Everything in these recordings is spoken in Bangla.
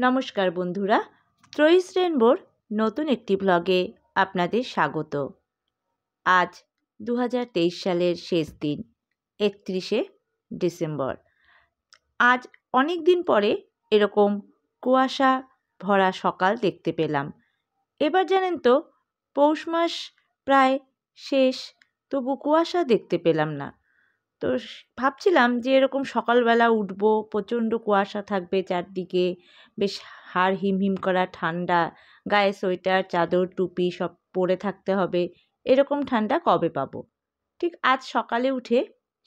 নমস্কার বন্ধুরা, ত্রয়িস রেনবোর নতুন একটি ব্লগে আপনাদের স্বাগত। আজ 2023 সালের শেষ দিন, 31শে ডিসেম্বর। আজ অনেক দিন পরে এরকম কুয়াশা ভরা সকাল দেখতে পেলাম। এবার জানেন তো, পৌষ মাস প্রায় শেষ, তবু কুয়াশা দেখতে পেলাম না। তো ভাবছিলাম যে এরকম সকালবেলা উঠবো, প্রচণ্ড কুয়াশা থাকবে চারদিকে, বেশ হাড় হিমহিম করা ঠান্ডা, গায়ে সোয়েটার চাদর টুপি সব পরে থাকতে হবে, এরকম ঠান্ডা কবে পাবো। ঠিক আজ সকালে উঠে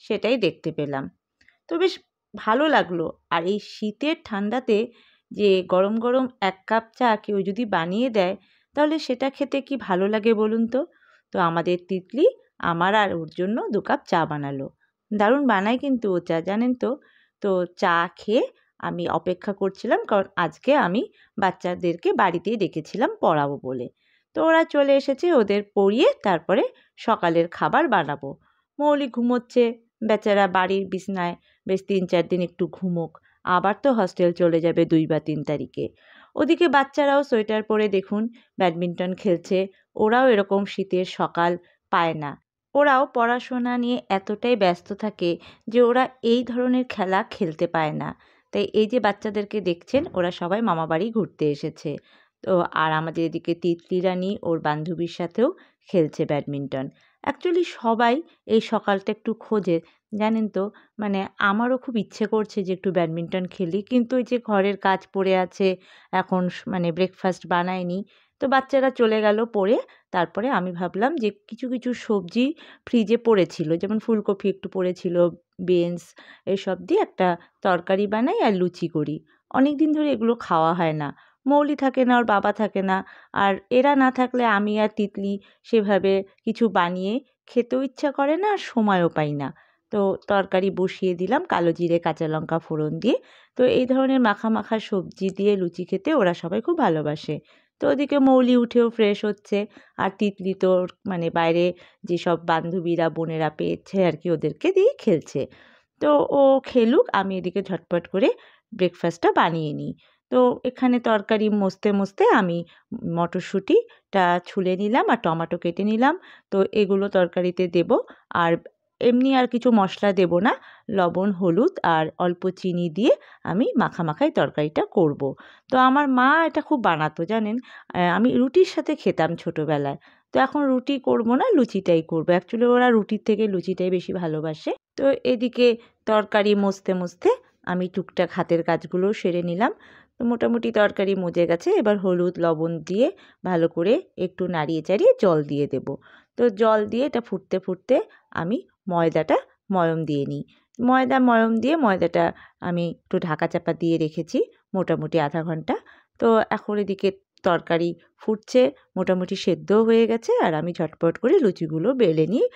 সেটাই দেখতে পেলাম। তো বেশ ভালো লাগলো। আর এই শীতের ঠান্ডাতে যে গরম গরম এক কাপ চা কেউ যদি বানিয়ে দেয়, তাহলে সেটা খেতে কি ভালো লাগে বলুন তো। তো আমাদের তিতলি আমার আর ওর জন্য 2 কাপ চা বানালো। দারুণ বানায় কিন্তু ও চা, জানেন তো। তো চা খেয়ে আমি অপেক্ষা করছিলাম, কারণ আজকে আমি বাচ্চাদেরকে বাড়িতেই ডেকেছিলাম পড়াবো বলে। তো ওরা চলে এসেছে, ওদের পড়িয়ে তারপরে সকালের খাবার বানাবো। মৌলি ঘুমোচ্ছে বেচারা বাড়ির বিছনায়, বেশ 3-4 দিন একটু ঘুমোক, আবার তো হস্টেল চলে যাবে 2 বা 3 তারিখে। ওদিকে বাচ্চারাও সোয়েটার পরে দেখুন ব্যাডমিন্টন খেলছে। ওরাও এরকম শীতের সকাল পায় না। ওরাও পড়াশোনা নিয়ে এতটাই ব্যস্ত থাকে যে ওরা এই ধরনের খেলা খেলতে পায় না। তাই এই যে বাচ্চাদেরকে দেখছেন, ওরা সবাই মামাবাড়ি ঘুরতে এসেছে। তো আর আমাদের এদিকে তিতলি রানী ওর বান্ধবীর সাথেও খেলছে ব্যাডমিন্টন। অ্যাকচুয়ালি সবাই এই সকালটা একটু খোঁজে, জানেন তো। মানে আমারও খুব ইচ্ছে করছে যে একটু ব্যাডমিন্টন খেলি, কিন্তু ওই যে ঘরের কাজ পড়ে আছে, এখন মানে ব্রেকফাস্ট বানাইনি। তো বাচ্চারা চলে গেল পড়ে। তারপরে আমি ভাবলাম যে কিছু কিছু সবজি ফ্রিজে পড়েছিল, যেমন ফুলকপি একটু পড়েছিল, বিনস, এসব দিয়ে একটা তরকারি বানাই আর লুচি করি। অনেক দিন ধরে এগুলো খাওয়া হয় না। মৌলি থাকে না, ওর বাবা থাকে না, আর এরা না থাকলে আমি আর তিতলি সেভাবে কিছু বানিয়ে খেতেও ইচ্ছা করে না, আর সময়ও পাই না। তো তরকারি বসিয়ে দিলাম কালো জিরে কাঁচা লঙ্কা ফোড়ন দিয়ে। তো এই ধরনের মাখা মাখা সবজি দিয়ে লুচি খেতে ওরা সবাই খুব ভালোবাসে। তো ওদিকে মৌলি উঠেও ফ্রেশ হচ্ছে, আর তিতলি তো মানে বাইরে যেসব বান্ধবীরা বোনেরা পেয়েছে আর কি, ওদেরকে দিয়ে খেলছে। তো ও খেলুক, আমি এদিকে ঝটপট করে ব্রেকফাস্টটা বানিয়ে নিই। তো এখানে তরকারি মসতে আমি মটরশুঁটিটা ছুলে নিলাম আর টমেটো কেটে নিলাম। তো এগুলো তরকারিতে দেব। আর এমনি আর কিছু মশলা দেব না, লবণ হলুদ আর অল্প চিনি দিয়ে আমি মাখামাখাই তরকারিটা করব। তো আমার মা এটা খুব বানাতো, জানেন। আমি রুটির সাথে খেতাম ছোটোবেলায়। তো এখন রুটি করব না, লুচিটাই করব। অ্যাকচুয়ালি ওরা রুটির থেকে লুচিটাই বেশি ভালোবাসে। তো এদিকে তরকারি মসতে আমি টুকটাক হাতের কাজগুলোও সেরে নিলাম। তো মোটামুটি তরকারি মজে গেছে। এবার হলুদ লবণ দিয়ে ভালো করে একটু নাড়িয়ে চাড়িয়ে জল দিয়ে দেব। তো জল দিয়ে এটা ফুটতে ফুটতে আমি ময়দাটা ময়ম দিয়ে নিই। ময়ম দিয়ে ময়দাটা আমি একটু ঢাকা চাপা দিয়ে রেখেছি মোটামুটি আধা ঘন্টা। তো এখন এদিকে তরকারি ফুটছে, মোটামুটি সেদ্ধও হয়ে গেছে, আর আমি ঝটপট করে লুচিগুলো বেলে নিয়ে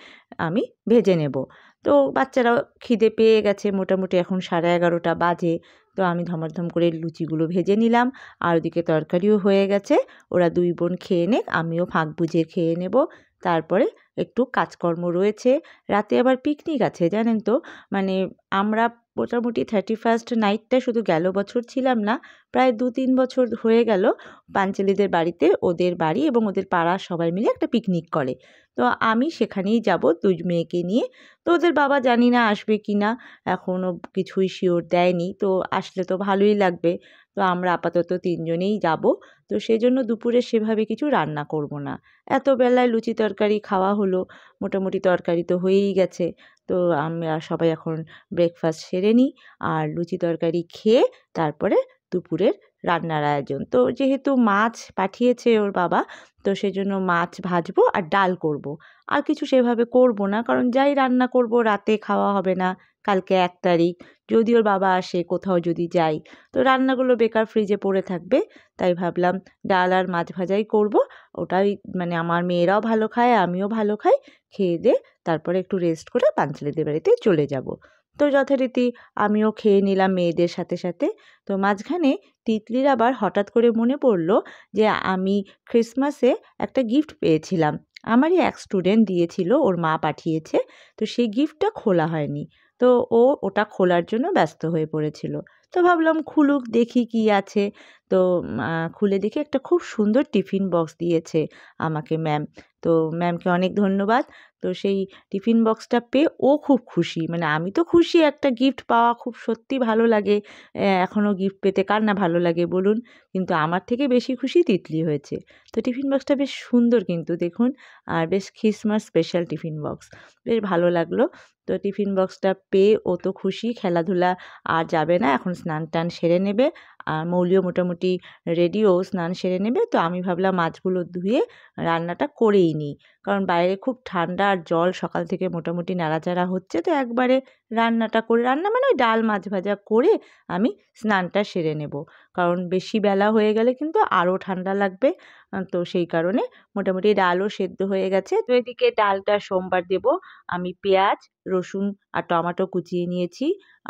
আমি ভেজে নেব। তো বাচ্চারাও খিদে পেয়ে গেছে, মোটামুটি এখন 11:30 বাজে। তো আমি ধমাধম করে লুচিগুলো ভেজে নিলাম, আর ওদিকে তরকারিও হয়ে গেছে। ওরা 2 বোন খেয়ে নেক, আমিও ফাঁক বুঝে খেয়ে নেব। তারপরে একটু কাজকর্ম রয়েছে, রাতে আবার পিকনিক আছে, জানেন তো। মানে আমরা মোটামুটি 31st নাইটটা শুধু গেল বছর ছিলাম না, প্রায় 2-3 বছর হয়ে গেল পাঞ্চালিদের বাড়িতে, ওদের বাড়ি এবং ওদের পাড়ার সবাই মিলে একটা পিকনিক করে। তো আমি সেখানেই যাব 2 মেয়েকে নিয়ে। তো ওদের বাবা জানি না আসবে কি না, এখনও কিছুই শিওর দেয়নি। তো আসলে তো ভালোই লাগবে। তো আমরা আপাতত 3 জনেই যাব। তো সেজন্য দুপুরে সেভাবে কিছু রান্না করব না। এত বেলায় লুচি তরকারি খাওয়া হলো, মোটামুটি তরকারি তো হয়েই গেছে। তো আমরা সবাই এখন ব্রেকফাস্ট সেরে নিই, আর লুচি তরকারি খেয়ে তারপরে দুপুরের রান্নার আয়োজন। তো যেহেতু মাছ পাঠিয়েছে ওর বাবা, তো সেজন্য মাছ ভাজবো আর ডাল করব। আর কিছু সেভাবে করব না, কারণ যাই রান্না করব রাতে খাওয়া হবে না। কালকে 1 তারিখ, যদি ওর বাবা আসে, কোথাও যদি যাই, তো রান্নাগুলো বেকার ফ্রিজে পড়ে থাকবে। তাই ভাবলাম ডাল আর মাছ ভাজাই করব। ওটাই মানে আমার মেয়েরাও ভালো খায়, আমিও ভালো খাই। খেয়ে দেয়ে তারপরে একটু রেস্ট করে পাঞ্চালিদের বাড়িতে চলে যাব। তো যথারীতি আমিও খেয়ে নিলাম মেয়েদের সাথে সাথে। তো মাঝখানে তিতলির আবার হঠাৎ করে মনে পড়ল যে আমি ক্রিসমাসে একটা গিফট পেয়েছিলাম। আমারই এক স্টুডেন্ট দিয়েছিল, ওর মা পাঠিয়েছে। তো সেই গিফটটা খোলা হয়নি। তো ওটা খোলার জন্য ব্যস্ত হয়ে পড়েছিল। তো ভাবলাম খুলুক, দেখি কি আছে। তো খুলে দেখি একটা খুব সুন্দর টিফিন বক্স দিয়েছে আমাকে ম্যাম। তো ম্যামকে অনেক ধন্যবাদ। তো সেই টিফিন বক্সটা পেয়ে ও খুব খুশি, মানে আমি তো খুশি, একটা গিফট পাওয়া খুব সত্যি ভালো লাগে। এখনও গিফট পেতে কার না ভালো লাগে বলুন? কিন্তু আমার থেকে বেশি খুশি তিতলি হয়েছে। তো টিফিন বক্সটা বেশ সুন্দর কিন্তু দেখুন, আর বেশ খ্রিসমাস স্পেশাল টিফিন বক্স, বেশ ভালো লাগলো। তো টিফিন বক্সটা পেয়ে ও তো খুশি, খেলাধুলা আর যাবে না, এখন স্নান টান সেরে নেবে। আর মৌলিও মোটামুটি রেডি, ও স্নান সেরে নেবে। তো আমি ভাবলাম মাছগুলো ধুয়ে রান্নাটা করেই নিই, কারণ বাইরে খুব ঠান্ডা আর জল সকাল থেকে মোটামুটি নাড়াচাড়া হচ্ছে। তো একবারে রান্নাটা করে, রান্না মানে ওই ডাল মাছ ভাজা করে আমি স্নানটা সেরে নেব, কারণ বেশি বেলা হয়ে গেলে কিন্তু আরও ঠান্ডা লাগবে। তো সেই কারণে মোটামুটি ডালও সেদ্ধ হয়ে গেছে। তো এদিকে ডালটা সোমবার দেব। আমি পেঁয়াজ, রসুন আর টমেটো কুচিয়ে নিয়েছি,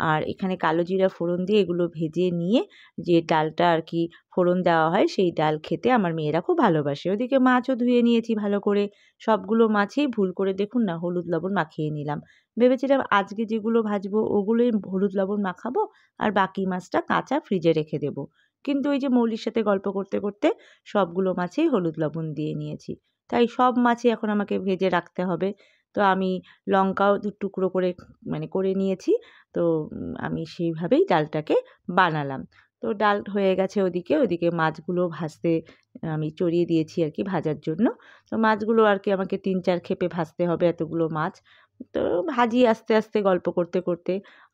আর এখানে কালো জিরা ফোড়ন দিয়ে এগুলো ভেজে নিয়ে যে ডালটা আর কি ফোড়ন দেওয়া হয়, সেই ডাল খেতে আমার মেয়েরা খুব ভালোবাসে। ওদিকে মাছও ধুয়ে নিয়েছি ভালো করে, সবগুলো মাছই ভুল করে দেখুন না হলুদ লবণ মাখিয়ে নিলাম। ভেবেছিলাম আজকে যেগুলো ভাজবো ওগুলোই হলুদ লবণ মাখাবো, আর বাকি মাছটা কাঁচা ফ্রিজে রেখে দেবো। কিন্তু ওই যে মৌলির সাথে গল্প করতে করতে সবগুলো মাছেই হলুদ লবণ দিয়ে নিয়েছি, তাই সব মাছই এখন আমাকে ভেজে রাখতে হবে। তো আমি লঙ্কাও দু টুকরো করে মানে করে নিয়েছি। তো আমি সেইভাবেই ডালটাকে বানালাম। তো ডাল হয়ে গেছে ওদিকে, ওদিকে মাছগুলো ভাজতে আমি চড়িয়ে দিয়েছি আর কি ভাজার জন্য। তো মাছগুলো আর কি আমাকে ৩-৪ খেপে ভাজতে হবে, এতগুলো মাছ। তো ভাজি আস্তে আস্তে গল্প করতে করতে।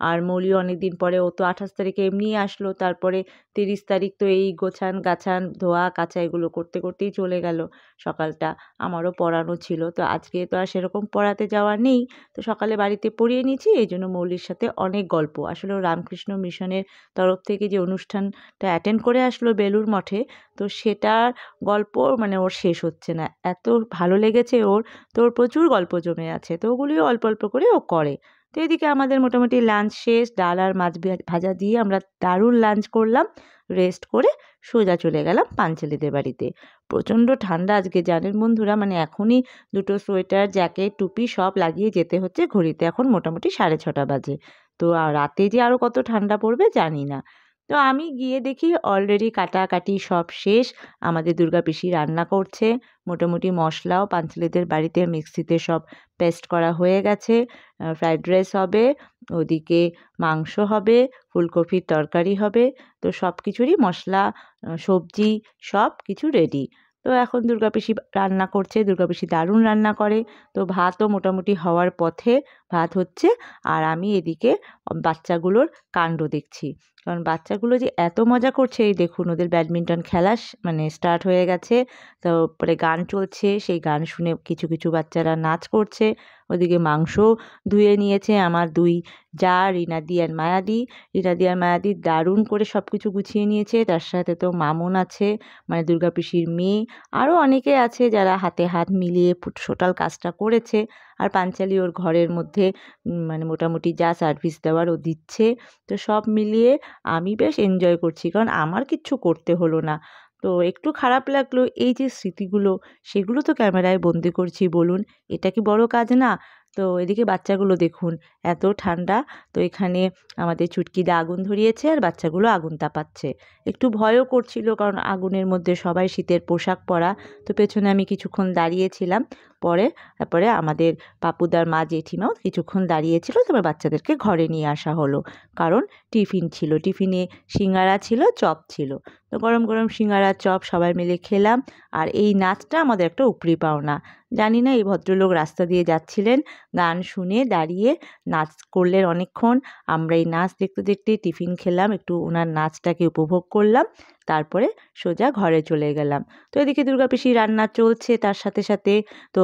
আর মৌলিও অনেক দিন পরে, ও তো ২৮ তারিখে এমনিই আসলো, তারপরে ৩০ তারিখ তো এই গোছান গাছান ধোয়া কাচা এগুলো করতে করতেই চলে গেল সকালটা। আমারও পড়ানো ছিল, তো আজকে তো আর সেরকম পড়াতে যাওয়া নেই। তো সকালে বাড়িতে পড়িয়ে নিয়েছি, এই জন্য মৌলির সাথে অনেক গল্প। আসলে ও রামকৃষ্ণ মিশনের তরফ থেকে যে অনুষ্ঠানটা অ্যাটেন্ড করে আসলো বেলুড় মঠে, তো সেটার গল্প মানে ওর শেষ হচ্ছে না, এত ভালো লেগেছে ওর। তো ওর প্রচুর গল্প জমে আছে, তো ওগুলিও অল্প অল্প করে ও করে। তো এদিকে আমাদের মোটামুটি লাঞ্চ শেষ, ডাল আর মাছ ভাজা দিয়ে আমরা দারুণ লাঞ্চ করলাম। রেস্ট করে সোজা চলে গেলাম পাঞ্চালিদের বাড়িতে। প্রচণ্ড ঠান্ডা আজকে জানেন বন্ধুরা, মানে এখনই দুটো সোয়েটার জ্যাকেট টুপি সব লাগিয়ে যেতে হচ্ছে। ঘড়িতে এখন মোটামুটি 6:30 বাজে। তো রাতে যে আরও কত ঠান্ডা পড়বে জানি না। তো আমি গিয়ে দেখি অলরেডি কাটাকাটি সব শেষ। আমাদের দুর্গা পিসি রান্না করছে, মোটামুটি মশলাও পাঞ্চালিদের বাড়িতে মিক্সিতে সব পেস্ট করা হয়ে গেছে। ফ্রাইড রাইস হবে, ওদিকে মাংস হবে, ফুলকপির তরকারি হবে। তো সব কিছুরই মশলা, সবজি সব কিছু রেডি। তো এখন দুর্গা পিসি রান্না করছে, দুর্গা পিসি দারুণ রান্না করে। তো ভাতও মোটামুটি হওয়ার পথে, ভাত হচ্ছে। আর আমি এদিকে বাচ্চাগুলোর কাণ্ড দেখছি, কারণ বাচ্চাগুলো যে এত মজা করছে, এই দেখুন ওদের ব্যাডমিন্টন খেলা মানে স্টার্ট হয়ে গেছে। তারপরে গান চলছে, সেই গান শুনে কিছু কিছু বাচ্চারা নাচ করছে। ওদিকে মাংসও ধুয়ে নিয়েছে আমার দুই জা, রিনাদি আর মায়াদি। রিনাদি আর মায়াদি দারুণ করে সব কিছু গুছিয়ে নিয়েছে। তার সাথে তো মামুন আছে, মানে দুর্গা পিসির মেয়ে। আরও অনেকে আছে যারা হাতে হাত মিলিয়ে টোটাল কাজটা করেছে। আর পাঞ্চালি ওর ঘরের মধ্যে মানে মোটামুটি যা সার্ভিস দেওয়ার ও দিচ্ছে। তো সব মিলিয়ে আমি বেশ এনজয় করছি, কারণ আমার কিচ্ছু করতে হলো না। তো একটু খারাপ লাগলো, এই যে স্মৃতিগুলো সেগুলো তো ক্যামেরায় বন্দি করছি বলুন, এটা কি বড় কাজ না? তো এদিকে বাচ্চাগুলো দেখুন, এত ঠান্ডা। তো এখানে আমাদের চুটকিদা আগুন ধরিয়েছে আর বাচ্চাগুলো আগুন তাপাচ্ছে। একটু ভয়ও করছিল, কারণ আগুনের মধ্যে সবাই শীতের পোশাক পরা। তো পেছনে আমি কিছুক্ষণ দাঁড়িয়েছিলাম। তারপরে আমাদের পাপুদার মা জেঠিমাও কিছুক্ষণ দাঁড়িয়েছিল। তারপর বাচ্চাদেরকে ঘরে নিয়ে আসা হলো, কারণ টিফিন ছিল, টিফিনে সিঙ্গারা ছিল, চপ ছিল। তো গরম গরম সিঙ্গারা চপ সবাই মিলে খেলাম। আর এই নাচটা আমাদের একটা উপরি পাওনা। জানি না এই ভদ্রলোক রাস্তা দিয়ে যাচ্ছিলেন, গান শুনে দাঁড়িয়ে নাচ করলেন অনেকক্ষণ। আমরা এই নাচ দেখতে দেখতে টিফিন খেলাম, একটু ওনার নাচটাকে উপভোগ করলাম। তারপরে সোজা ঘরে চলে গেলাম। তো এদিকে দুর্গা পিসি রান্না চলছে, তার সাথে সাথে তো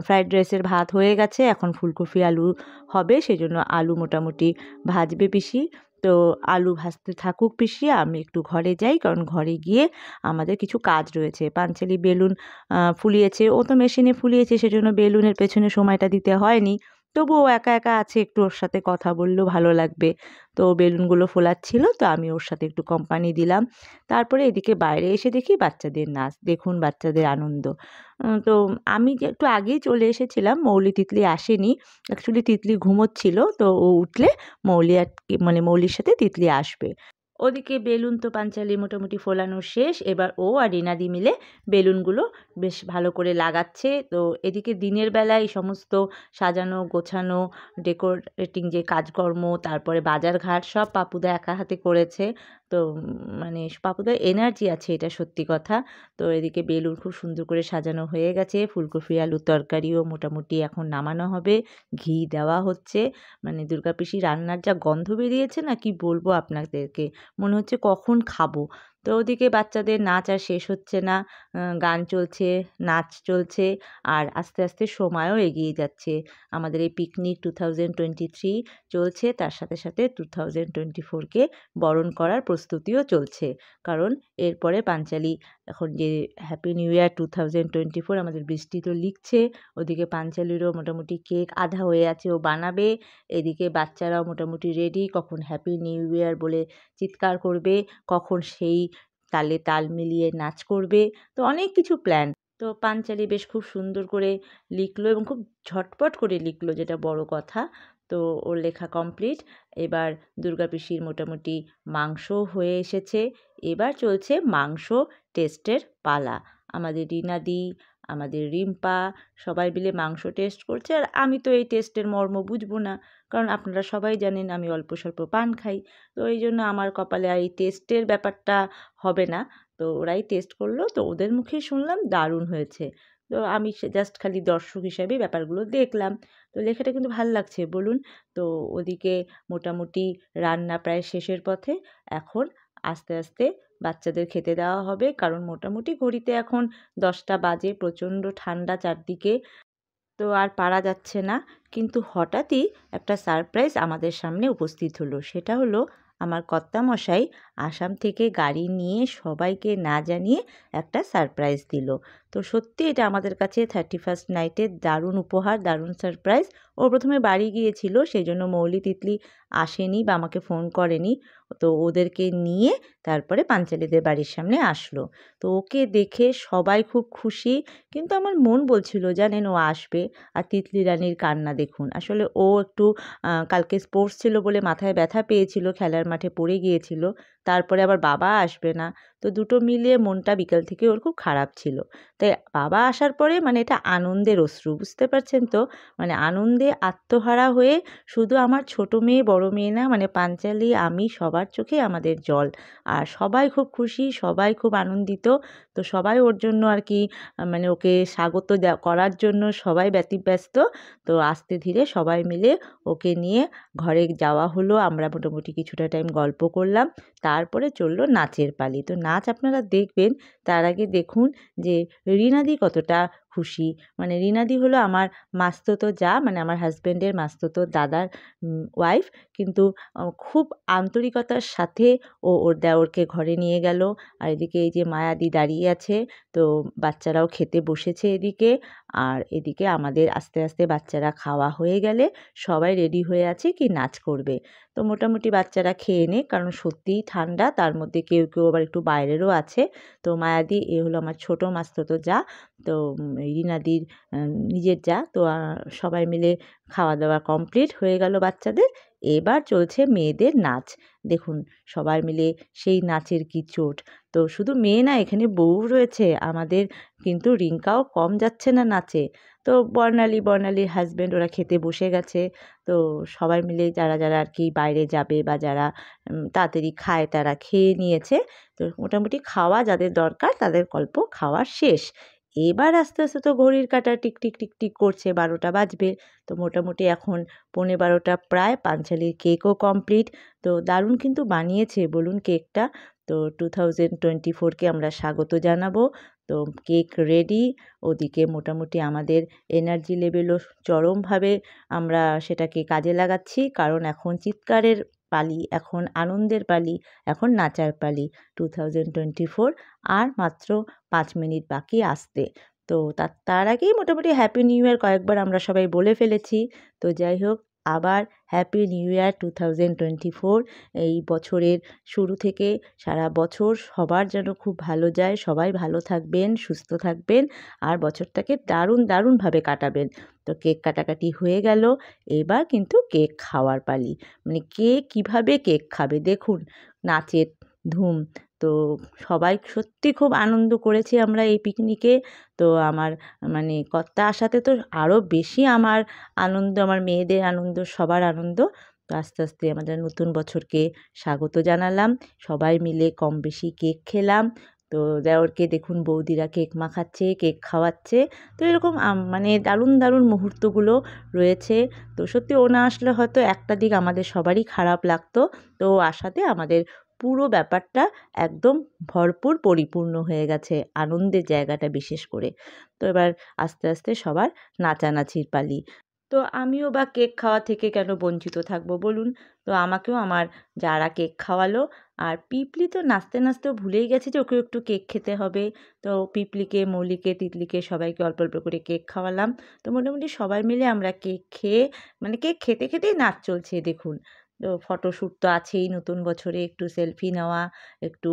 ফ্রাইড রাইসের ভাত হয়ে গেছে, এখন ফুলকপি আলু হবে, সেজন্য আলু মোটামুটি ভাজবে পিসি। তো আলু ভাজতে থাকুক পিসি, আমি একটু ঘরে যাই, কারণ ঘরে গিয়ে আমাদের কিছু কাজ রয়েছে। পাঞ্চালি বেলুন ফুলিয়েছে, ও তো মেশিনে ফুলিয়েছে, সেজন্য বেলুনের পেছনে সময়টা দিতে হয়নি। তবুও একা একা আছে, একটু ওর সাথে কথা বললেও ভালো লাগবে। তো বেলুনগুলো ফোলাচ্ছিল, তো আমি ওর সাথে একটু কোম্পানি দিলাম। তারপরে এদিকে বাইরে এসে দেখি বাচ্চাদের নাচ, দেখুন বাচ্চাদের আনন্দ। তো আমি যে একটু আগেই চলে এসেছিলাম, মৌলি তিতলি আসেনি। অ্যাকচুয়ালি তিতলি ঘুমোচ্ছিল, তো ও উঠলে মৌলি আর মানে মৌলির সাথে তিতলি আসবে। ওদিকে বেলুন তো পাঞ্চালি মোটামুটি ফোলানো শেষ। এবার ও আর রিনাদি মিলে বেলুনগুলো বেশ ভালো করে লাগাচ্ছে। তো এদিকে দিনের বেলায় এই সমস্ত সাজানো গোছানো ডেকোরেটিং যে কাজকর্ম, তারপরে বাজার ঘাট সব পাপুদা একা হাতে করেছে। তো মানে পাপুদার এনার্জি আছে, এটা সত্যি কথা। তো এদিকে বেলুন খুব সুন্দর করে সাজানো হয়ে গেছে। ফুলকপি আলুর তরকারিও মোটামুটি এখন নামানো হবে, ঘি দেওয়া হচ্ছে। মানে দুর্গা পিসি রান্নার যা গন্ধ বেরিয়েছে না, কি বলবো আপনাদেরকে, মনে হচ্ছে কখন খাবো। তো ওদিকে বাচ্চাদের নাচ আর শেষ হচ্ছে না, গান চলছে, নাচ চলছে, আর আস্তে আস্তে সময়ও এগিয়ে যাচ্ছে। আমাদের এই পিকনিক 2023 চলছে, তার সাথে সাথে 2024কে বরণ করার প্রস্তুতিও চলছে। কারণ এরপরে পাঞ্চালি এখন যে হ্যাপি নিউ ইয়ার 2024 আমাদের বৃষ্টি তো লিখছে। ওদিকে পাঞ্চালিরও মোটামুটি কেক আধা হয়ে আছে, ও বানাবে। এদিকে বাচ্চারাও মোটামুটি রেডি, কখন হ্যাপি নিউ ইয়ার বলে চিৎকার করবে, কখন সেই তালে তাল মিলিয়ে নাচ করবে। তো অনেক কিছু প্ল্যান। তো পাঞ্চালি বেশ খুব সুন্দর করে লিখলো এবং খুব ঝটপট করে লিখলো, যেটা বড় কথা। তো ওর লেখা কমপ্লিট। এবার দুর্গা পিসির মোটামুটি মাংস হয়ে এসেছে। এবার চলছে মাংস টেস্টের পালা। আমাদের রিনাদি, আমাদের রিম্পা সবাই মিলে মাংস টেস্ট করছে। আর আমি তো এই টেস্টের মর্ম বুঝবো না, কারণ আপনারা সবাই জানেন আমি অল্প স্বল্প পান খাই। তো এই জন্য আমার কপালে আর এই টেস্টের ব্যাপারটা হবে না। তো ওরাই টেস্ট করলো, তো ওদের মুখেই শুনলাম দারুণ হয়েছে। তো আমি জাস্ট খালি দর্শক হিসাবে ব্যাপারগুলো দেখলাম। তো লেখাটা কিন্তু ভাল লাগছে বলুন। তো ওদিকে মোটামুটি রান্না প্রায় শেষের পথে। এখন আস্তে আস্তে বাচ্চাদের খেতে দেওয়া হবে, কারণ মোটামুটি ঘড়িতে এখন 10টা বাজে, প্রচণ্ড ঠান্ডা চারদিকে। তো আর পারা যাচ্ছে না। কিন্তু হঠাৎই একটা সারপ্রাইজ আমাদের সামনে উপস্থিত হলো। সেটা হলো আমার কর্তামশাই আসাম থেকে গাড়ি নিয়ে সবাইকে না জানিয়ে একটা সারপ্রাইজ দিল। তো সত্যি এটা আমাদের কাছে 31st নাইটের দারুণ উপহার, দারুণ সারপ্রাইজ। ও প্রথমে বাড়ি গিয়েছিল, সেই জন্য মৌলি তিতলি আসেনি বা আমাকে ফোন করেনি। তো ওদেরকে নিয়ে তারপরে পাঞ্চালিদের বাড়ির সামনে আসলো। তো ওকে দেখে সবাই খুব খুশি, কিন্তু আমার মন বলছিল জানেন ও আসবে। আর তিতলি রানীর কান্না দেখুন। আসলে ও একটু কালকে স্পোর্টস ছিল বলে মাথায় ব্যথা পেয়েছিল, খেলার মাঠে পড়ে গিয়েছিল। তারপরে আবার বাবা আসবে না। তো দুটো মিলিয়ে মনটা বিকাল থেকে ওর খুব খারাপ ছিল। তাই বাবা আসার পরে মানে এটা আনন্দের অশ্রু, বুঝতে পারছেন তো? মানে আনন্দে আত্মহারা হয়ে শুধু আমার ছোট মেয়ে বড় মেয়ে না, মানে পাঞ্চালি আমি সবার চোখে আমাদের জল। আর সবাই খুব খুশি, সবাই খুব আনন্দিত। তো সবাই ওর জন্য আর কি মানে ওকে স্বাগত করার জন্য সবাই ব্যতিব্যস্ত। তো আস্তে ধীরে সবাই মিলে ওকে নিয়ে ঘরে যাওয়া হলো। আমরা মোটামুটি কিছুটা টাইম গল্প করলাম। তারপরে চললো নাচের পালি। তো নাচ আপনারা দেখবেন, তার আগে দেখুন যে রিনাদি কতটা খুশি। মানে রিনাদি হলো আমার মাস্তুতো জা, মানে আমার হাজব্যান্ডের মাস্তুতো দাদার ওয়াইফ। কিন্তু খুব আন্তরিকতার সাথে ও ওর দেওরকে ঘরে নিয়ে গেল। আর এদিকে এই যে মায়াদি দাঁড়িয়ে আছে। তো বাচ্চারাও খেতে বসেছে এদিকে। আর এদিকে আমাদের আস্তে আস্তে বাচ্চারা খাওয়া হয়ে গেলে সবাই রেডি হয়ে আছে কি নাচ করবে। তো মোটামুটি বাচ্চারা খেয়ে নে, কারণ সত্যিই ঠান্ডা, তার মধ্যে কেউ কেউ আবার একটু বাইরেরও আছে। তো মায়াদি এ হলো আমার ছোটো মাস্তুতো জা। তো রিনাদির নিজের জা। তো সবাই মিলে খাওয়া দাওয়া কমপ্লিট হয়ে গেল বাচ্চাদের। এবার চলছে মেয়েদের নাচ। দেখুন সবাই মিলে সেই নাচের কি চোট। তো শুধু মেয়ে না, এখানে বউ রয়েছে আমাদের, কিন্তু রিঙ্কাও কম যাচ্ছে না নাচে। তো বর্ণালীর হাজব্যান্ড ওরা খেতে বসে গেছে। তো সবাই মিলে যারা যারা আর কি বাইরে যাবে বা যারা তাড়াতাড়ি খায় তারা খেয়ে নিয়েছে। তো মোটামুটি খাওয়া যাদের দরকার তাদের গল্প খাওয়া শেষ। এবার আস্তে আস্তে তো ঘড়ির কাঁটা টিকটিক টিকটিক করছে, 12টা বাজবে। তো মোটামুটি এখন 12:15 প্রায়। পাঞ্চালির কেকও কমপ্লিট। তো দারুণ কিন্তু বানিয়েছে বলুন কেকটা। তো 2024কে আমরা স্বাগত জানাবো। তো কেক রেডি। ওদিকে মোটামুটি আমাদের এনার্জি লেভেলও চরমভাবে আমরা সেটাকে কাজে লাগাচ্ছি, কারণ এখন চিৎকারের পালি, এখন আনন্দের পালি, এখন নাচার পালি। 2024 আর মাত্র 5 মিনিট বাকি আসতে। তো তার আগেই মোটামুটি হ্যাপি নিউ ইয়ার কয়েকবার আমরা সবাই বলে ফেলেছি। তো যাই হোক, আবার হ্যাপি নিউ ইয়ার 2024। এই বছরের শুরু থেকে সারা বছর সবার যেন খুব ভালো যায়, সবাই ভালো থাকবেন, সুস্থ থাকবেন, আর বছরটাকে দারুণভাবে কাটাবেন। তো কেক কাটাকাটি হয়ে গেল, এবার কিন্তু কেক খাওয়ার পালা। মানে কে কীভাবে কেক খাবে দেখুন, নাচের ধুম। তো সবাই সত্যি খুব আনন্দ করেছি আমরা এই পিকনিকে। তো আমার মানে কর্তা আসাতে তো আরও বেশি আমার আনন্দ, আমার মেয়েদের আনন্দ, সবার আনন্দ। তো আস্তে আস্তে আমাদের নতুন বছরকে স্বাগত জানালাম, সবাই মিলে কম বেশি কেক খেলাম। তো দেওরকে দেখুন বৌদিরা কেক মাখাচ্ছে, কেক খাওয়াচ্ছে। তো এরকম মানে দারুণ মুহূর্তগুলো রয়েছে। তো সত্যি ও না আসলে হয়তো একটা দিক আমাদের সবারই খারাপ লাগতো। তো ও আসাতে আমাদের পুরো ব্যাপারটা একদম ভরপুর পরিপূর্ণ হয়ে গেছে, আনন্দের জায়গাটা বিশেষ করে। তো এবার আস্তে আস্তে সবার নাচানাচির পালি। তো আমিও বা কেক খাওয়া থেকে কেন বঞ্চিত থাকবো বলুন? তো আমাকেও আমার যারা কেক খাওয়ালো, আর পিপলি তো নাচতে নাচতেও ভুলেই গেছে যে ওকেও একটু কেক খেতে হবে। তো পিপলিকে, মৌলিকে, তিতলিকে সবাইকে অল্প অল্প করে কেক খাওয়ালাম। তো মোটামুটি সবাই মিলে আমরা কেক খেয়ে, মানে কেক খেতে খেতেই নাচ চলছে দেখুন। তো ফটোশ্যুট তো আছেই, নতুন বছরে একটু সেলফি নেওয়া, একটু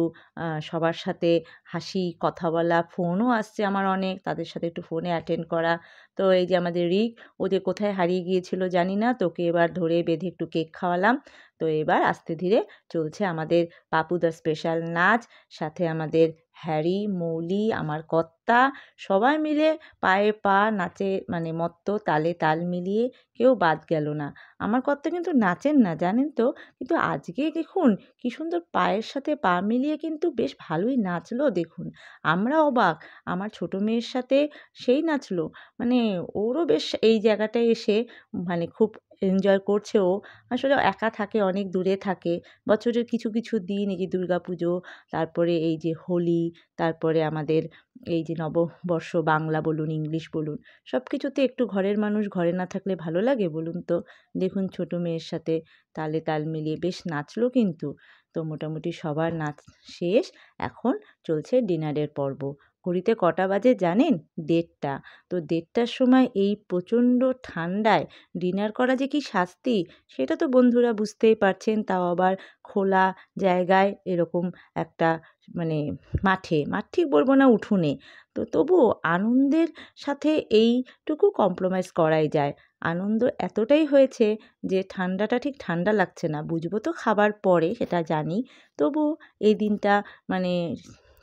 সবার সাথে হাসি কথা বলা, ফোনও আসছে আমার অনেক, তাদের সাথে একটু ফোনে অ্যাটেন্ড করা। তো এই যে আমাদের রিক, ও যে কোথায় হারিয়ে গিয়েছিল জানি না, তোকে এবার ধরে বেঁধে একটু কেক খাওয়ালাম। তো এবার আস্তে ধীরে চলছে আমাদের পাপু দ্য স্পেশাল নাচ, সাথে আমাদের হ্যারি, মৌলি, আমার কর্তা, সবাই মিলে পায়ে পা নাচে, মানে মত্ত তালে তাল মিলিয়ে কেউ বাদ গেল না। আমার কর্তা কিন্তু নাচেন না জানেন তো, কিন্তু আজকে দেখুন কী সুন্দর পায়ের সাথে পা মিলিয়ে কিন্তু বেশ ভালোই নাচলো দেখুন। আমরা অবাক, আমার ছোটো মেয়ের সাথে সেই নাচলো। মানে ওরও বেশ এই জায়গাটায় এসে মানে খুব এনজয় করছে ও। আসলে একা থাকে, অনেক দূরে থাকে। বছরের কিছু দিন, এই যে দুর্গাপুজো, তারপরে এই যে হোলি, তারপরে আমাদের এই যে নববর্ষ, বাংলা বলুন, ইংলিশ বলুন, সব কিছুতে একটু ঘরের মানুষ ঘরে না থাকলে ভালো লাগে বলুন তো? দেখুন ছোটো মেয়ের সাথে তালে তাল মিলিয়ে বেশ নাচলো কিন্তু। তো মোটামুটি সবার নাচ শেষ, এখন চলছে ডিনারের পর্ব। ঘড়িতে কটা বাজে জানেন? 1:30। তো 1:30টার সময় এই প্রচণ্ড ঠান্ডায় ডিনার করা যে কী শাস্তি, সেটা তো বন্ধুরা বুঝতেই পারছেন, তাও আবার খোলা জায়গায়, এরকম একটা মানে মাঠ ঠিক বলবো না, উঠোনে। তো তবুও আনন্দের সাথে এইটুকু কম্প্রোমাইজ করাই যায়। আনন্দ এতটাই হয়েছে যে ঠান্ডাটা ঠিক ঠান্ডা লাগছে না, বুঝবো তো খাবার পরে, সেটা জানি। তবু এই দিনটা মানে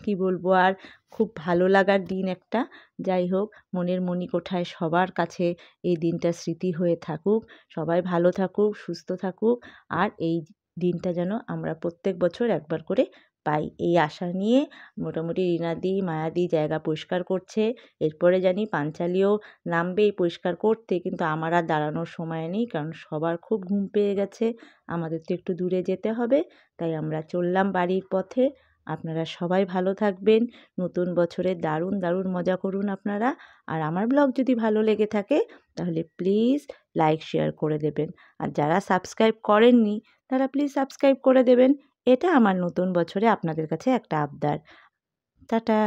কী বলবো আর, খুব ভালো লাগার দিন একটা। যাই হোক, মনের মণিকোঠায় সবার কাছে এই দিনটা স্মৃতি হয়ে থাকুক, সবাই ভালো থাকুক, সুস্থ থাকুক, আর এই দিনটা যেন আমরা প্রত্যেক বছর একবার করে পাই, এই আশা নিয়ে মোটামুটি রিনাদি, মায়াদি জায়গা পরিষ্কার করছে। এরপরে জানি পাঞ্চালিও নামবে এই পরিষ্কার করতে, কিন্তু আমার আর দাঁড়ানোর সময় নেই, কারণ সবার খুব ঘুম পেয়ে গেছে, আমাদের তো একটু দূরে যেতে হবে। তাই আমরা চললাম বাড়ির পথে। আপনারা সবাই ভালো থাকবেন, নতুন বছরে দারুণ মজা করুন আপনারা। আর আমার ব্লগ যদি ভালো লেগে থাকে তাহলে প্লিজ লাইক শেয়ার করে দেবেন, আর যারা সাবস্ক্রাইব করেননি তারা প্লিজ সাবস্ক্রাইব করে দেবেন। এটা আমার নতুন বছরে আপনাদের কাছে একটা আবদার। টাটা।